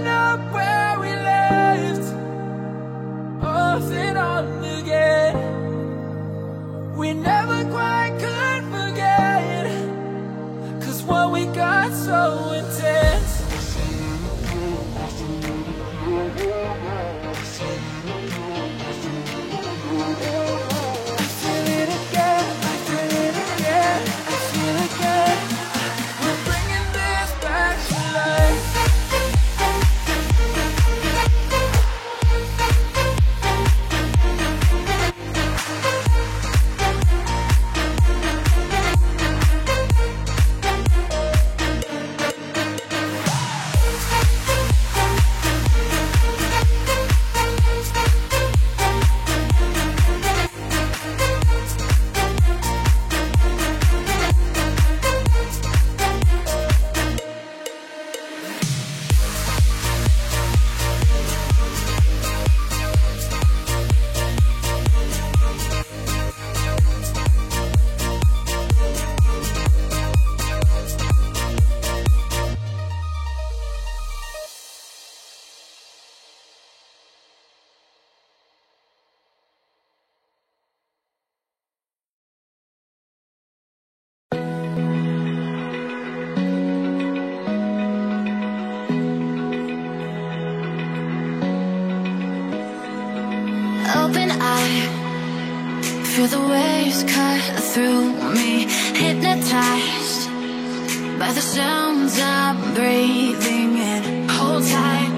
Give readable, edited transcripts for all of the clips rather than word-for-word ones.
up where we left, off and on again. We never quite could forget, 'cause what we got so intense. I feel it again, I feel it again, I feel it again. We're bringing this back to life. Open eye, feel the waves cut through me, hypnotized by the sounds I'm breathing in. Hold tight,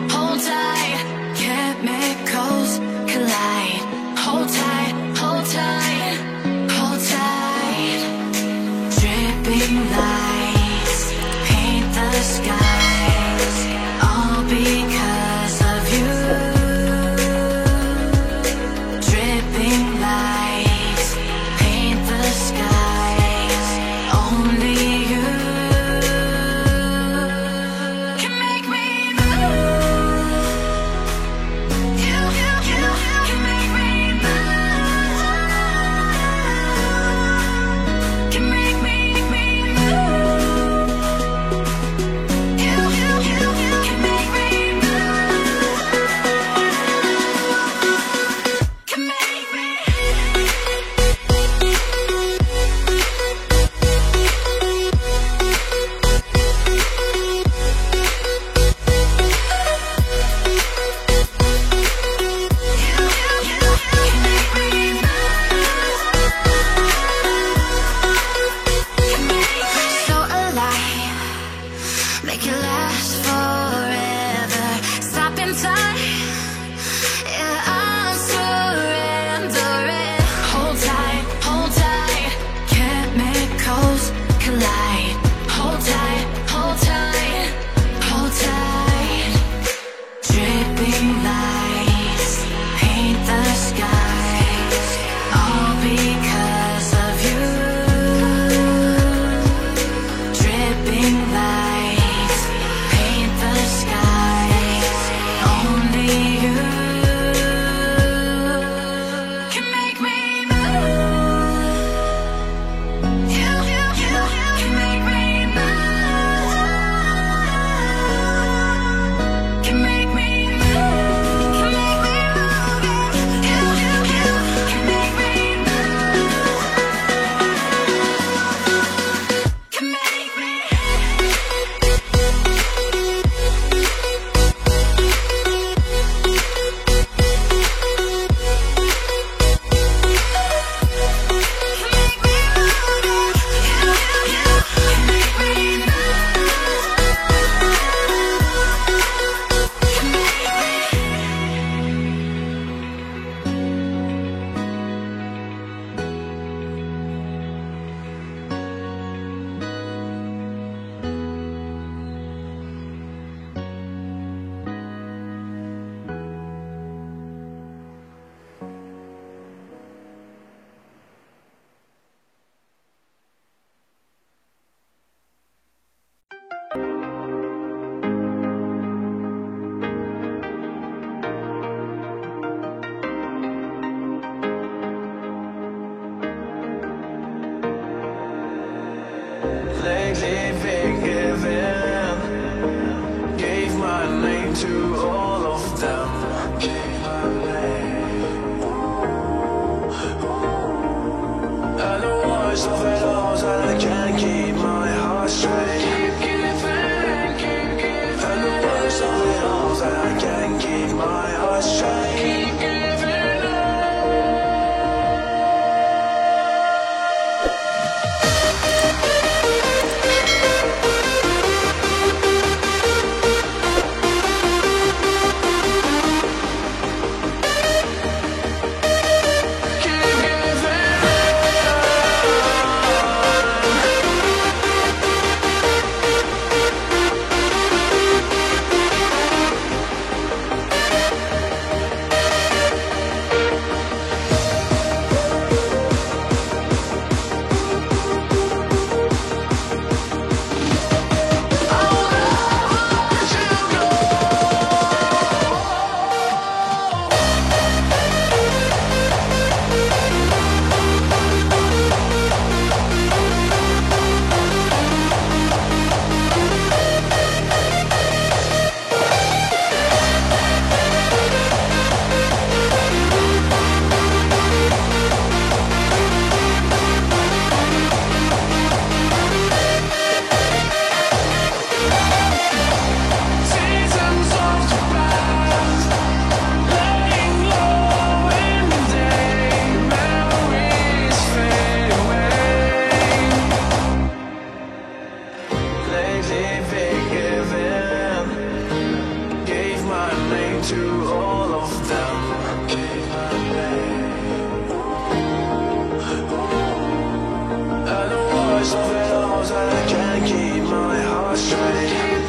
chemicals collide. Hold tight, hold tight, hold tight. Dripping lights paint the skies, all because of you. Dripping lights paint the skies, only you can make me move. gave my blame. And the worst of it all is that I can't keep my heart straight. Keep giving, keep giving. And the worst of it all is that I can't keep my heart straight. Keep giving to all of them. Gave my name. And the worst of it all is that I can't keep my heart straight.